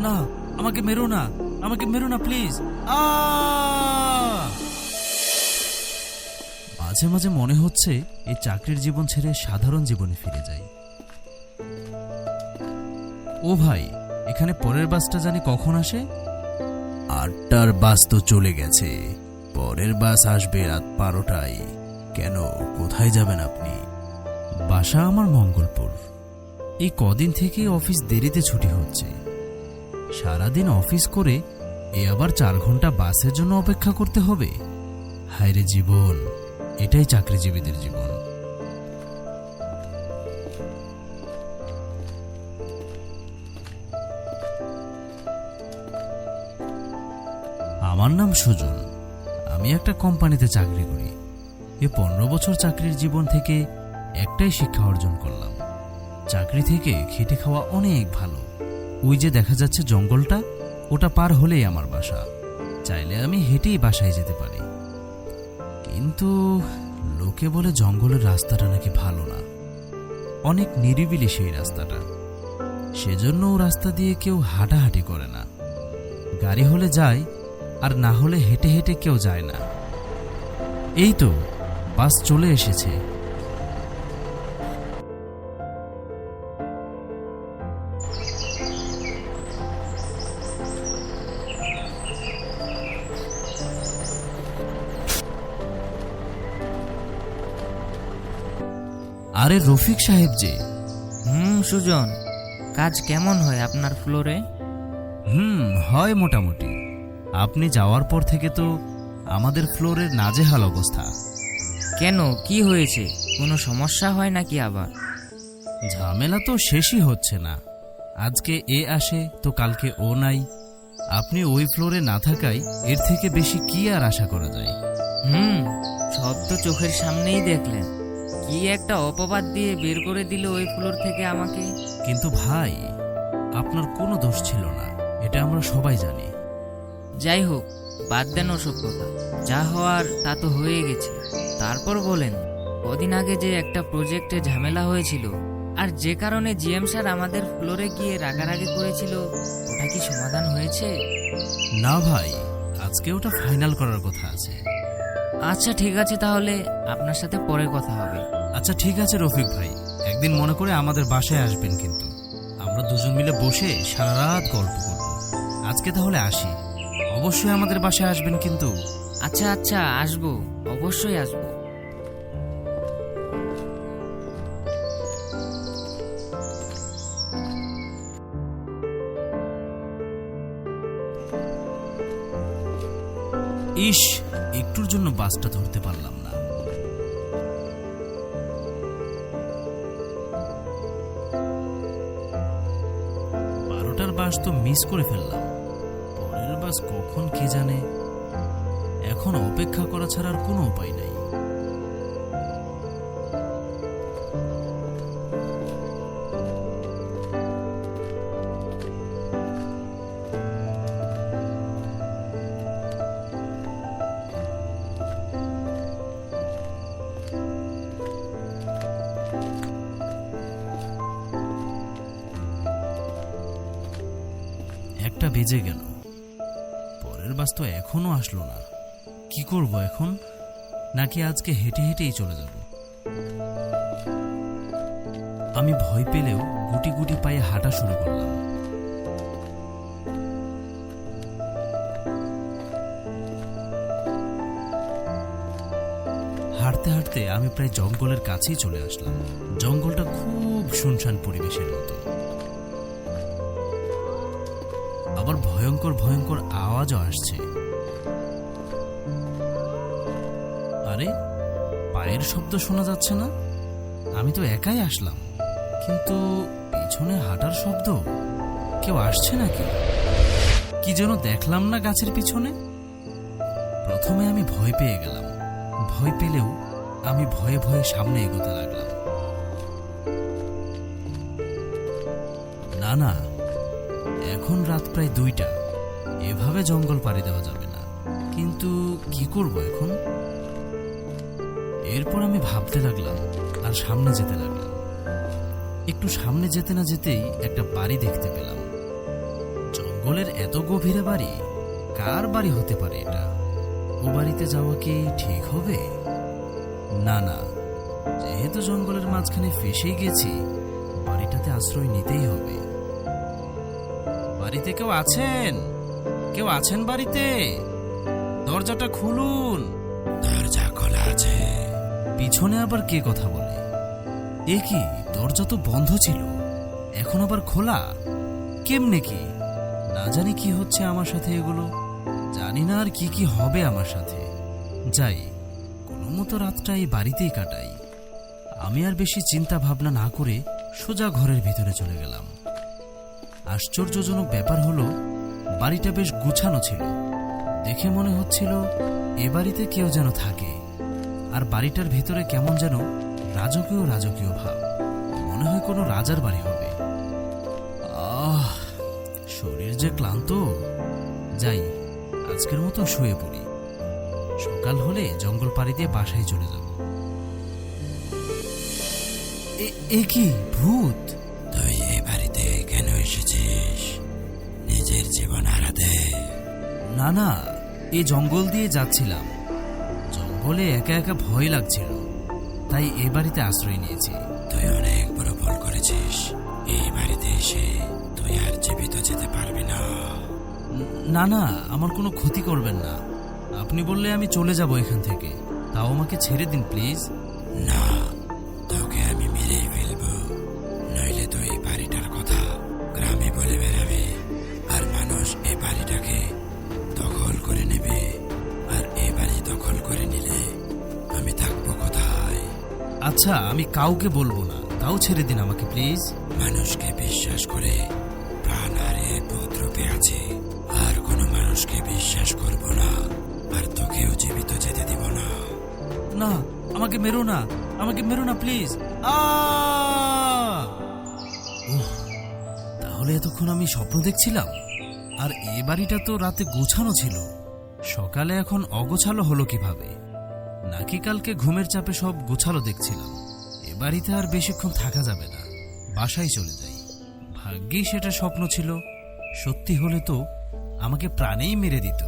না, আমাকে মেরো না, আমাকে মেরো না প্লিজ। মাঝে মাঝে মনে হচ্ছে এই চাকরির জীবন ছেড়ে সাধারণ জীবনে ফিরে যাই। ও ভাই, এখানে পরের বাসটা জানি কখন আসে? 8টার বাস তো চলে গেছে, পরের বাস আসবে রাত 12টায়। কেন, কোথায় যাবেন আপনি? বাসা আমার মঙ্গলপুর। এই কদিন থেকে অফিস দেরিতে ছুটি হচ্ছে। সারাদিন অফিস করে এ আবার 4 ঘন্টা বাসের জন্য অপেক্ষা করতে হবে। হায়রে জীবন, এটাই চাকরিজীবীদের জীবন। আমার নাম সুজন। আমি একটা কোম্পানিতে চাকরি করি। এই 15 বছর চাকরির জীবন থেকে একটাই শিক্ষা অর্জন করলাম, চাকরি থেকে খেটে খাওয়া অনেক ভালো। ওই যে দেখা যাচ্ছে জঙ্গলটা, ওটা পার হলেই আমার বাসা। চাইলে আমি হেঁটেই বাসায় যেতে পারি। কিন্তু লোকে বলে জঙ্গলের রাস্তাটা নাকি ভালো না, অনেক নিরিবিলি সেই রাস্তাটা। সেজন্য ও রাস্তা দিয়ে কেউ হাঁটাহাঁটি করে না। গাড়ি হলে যায়, আর না হলে হেঁটে হেঁটে কেউ যায় না। এই তো বাস চলে এসেছে। আরে রফিক সাহেব যে। সুজন, কাজ কেমন হয় আপনার ফ্লোরে? হয় মোটামুটি। আপনি যাওয়ার পর থেকে তো আমাদের ফ্লোরের নাজেহাল অবস্থা। কেন, কি হয়েছে? কোনো সমস্যা হয় নাকি আবার? ঝামেলা তো শেষই হচ্ছে না। আজকে এ আসে তো কালকে ও নাই। আপনি ওই ফ্লোরে না থাকায় এর থেকে বেশি কি আর আশা করা যায়? সব তো চোখের সামনেই দেখলেন। কি একটা অপবাদ দিয়ে বের করে দিল ওই ফ্লোর থেকে আমাকে। কিন্তু ভাই, আপনার কোনো দোষ ছিল না, এটা আমরা সবাই জানি। যাই হোক, বাদ দেন ওসব কথা। যা হওয়ার তা তো হয়ে গেছে। তারপর বলেন, কদিন আগে যে একটা প্রজেক্টে ঝামেলা হয়েছিল, আর যে কারণে জিএম স্যার আমাদের ফ্লোরে গিয়ে রাগারাগি করেছিল, ওটা কি সমাধান হয়েছে? না ভাই, আজকে ওটা ফাইনাল করার কথা আছে। আচ্ছা ঠিক আছে, তাহলে আপনার সাথে পরে কথা হবে। আচ্ছা ঠিক আছে রফিক ভাই, একদিন মনে করে আমাদের বাসায় আসবেন কিন্তু। আমরা দুজন মিলে বসে সারা রাত গল্প করব। আজকে তাহলে আসি। অবশ্যই আমাদের বাসায় আসবেন কিন্তু। আচ্ছা আচ্ছা, আসবো, অবশ্যই আসবো। ইস, একটুর জন্য বাসটা ধরতে পারলাম না। বাস তো মিস করে ফেললাম। পরের বাস কখন কে জানে। এখন অপেক্ষা করা ছাড়া আর কোনো উপায় নাই। একটা বেজে গেল, পরের বাস তো এখনো আসলো না। কি করব এখন? নাকি আজকে হেঁটে হেঁটেই চলে যাব? আমি ভয় পেলেও গুটি গুটি পায়ে হাঁটা শুরু করলাম। হাঁটতে হাঁটতে আমি প্রায় জঙ্গলের কাছেই চলে আসলাম। জঙ্গলটা খুব শুনশান পরিবেশের মতো। আবার ভয়ঙ্কর ভয়ঙ্কর আওয়াজও আসছে। আরে, পায়ের শব্দ শোনা যাচ্ছে না? আমি তো একাই আসলাম, কিন্তু পিছনে হাঁটার শব্দ। কেউ আসছে নাকি? কি যেন দেখলাম না গাছের পিছনে। প্রথমে আমি ভয় পেয়ে গেলাম। ভয় পেলেও আমি ভয়ে ভয়ে সামনে এগোতে লাগলাম। না না, এখন রাত প্রায় 2টা, এভাবে জঙ্গল পাড়ি দেওয়া যাবে না। কিন্তু কি করব এখন? এরপর আমি ভাবতে লাগলাম আর সামনে যেতে লাগলাম। একটু সামনে যেতে না যেতেই একটা বাড়ি দেখতে পেলাম। জঙ্গলের এত গভীরে বাড়ি, কার বাড়ি হতে পারে এটা? ও বাড়িতে যাওয়া কি ঠিক হবে? না না, যেহেতু জঙ্গলের মাঝখানে ফেসেই গেছি, বাড়িটাতে আশ্রয় নিতেই হবে। বাড়িতে কেউ আছেন? কেউ আছেন বাড়িতে? দরজাটা খুলুন। দরজা খোলা আছে। পিছনে আবার কে কথা বলে? এ কি, দরজা তো বন্ধ ছিল, এখন আবার খোলা কেমনে? কি না জানি কি হচ্ছে আমার সাথে, এগুলো জানি না আর কি কি হবে আমার সাথে। যাই, কোনো মতো রাতটা এই বাড়িতেই কাটাই। আমি আর বেশি চিন্তা ভাবনা না করে সোজা ঘরের ভিতরে চলে গেলাম। আশ্চর্যজনক ব্যাপার হলো, বাড়িটা বেশ গুছানো ছিল। দেখে মনে হচ্ছিল এ বাড়িতে কেউ যেন থাকে। আর বাড়িটার ভেতরে কেমন যেন রাজকীয় রাজকীয় ভাব, মনে হয় কোনো রাজার বাড়ি হবে। শরীর যে ক্লান্ত, যাই আজকের মতো শুয়ে পড়ি, সকাল হলে জঙ্গল পাড়ি দিয়ে বাসায় চলে যাব। এ কি ভূত? তুই এই বাড়িতে কেন এসেছিস? নিজের জীবন হারাতে? না না, এই জঙ্গল দিয়ে যাচ্ছিলাম, জঙ্গলে একা একা ভয় লাগছিল, তাই এ বাড়িতে আশ্রয় নিয়েছি। তুই অনেক বড় ভুল করেছিস। এই বাড়িতে এসে তুই আর জীবিত যেতে পারবি না। না না, আমার কোনো ক্ষতি করবেন না। আপনি বললে আমি চলে যাব এখান থেকে, তাও আমাকে ছেড়ে দিন প্লিজ। না, তোকে আমি মেরেই ফেলবো, নইলে তুই এই বাড়িটার কথা গ্রামে বলে বেড়াবে, আর মানুষ এই বাড়িটাকে দখল করে নেবে। আর এই বাড়ি দখল করে নিলে আমি থাকবো কোথায়? আচ্ছা, আমি কাউকে বলবো না, তাও ছেড়ে দিন আমাকে প্লিজ। মানুষকে বিশ্বাস করে প্রাণ হারিয়ে উপদ্রবে আছে, আর কোনো মানুষকে বিশ্বাস করব না, আর তোকেও জীবিত যেতে দিব না। না, আমাকে মেরো না, আমাকে মেরো না প্লিজ। তাহলে এতক্ষণ আমি স্বপ্ন দেখছিলাম? আর এ বাড়িটা তো রাতে গোছানো ছিল, সকালে এখন অগোছালো হলো কিভাবে? নাকি কালকে ঘুমের চাপে সব গোছালো দেখছিলাম? এ বাড়িতে আর বেশিক্ষণ থাকা যাবে না, বাসায় চলে যাই। ভাগ্যেই সেটা স্বপ্ন ছিল, সত্যি হলে তো আমাকে প্রাণেই মেরে দিত।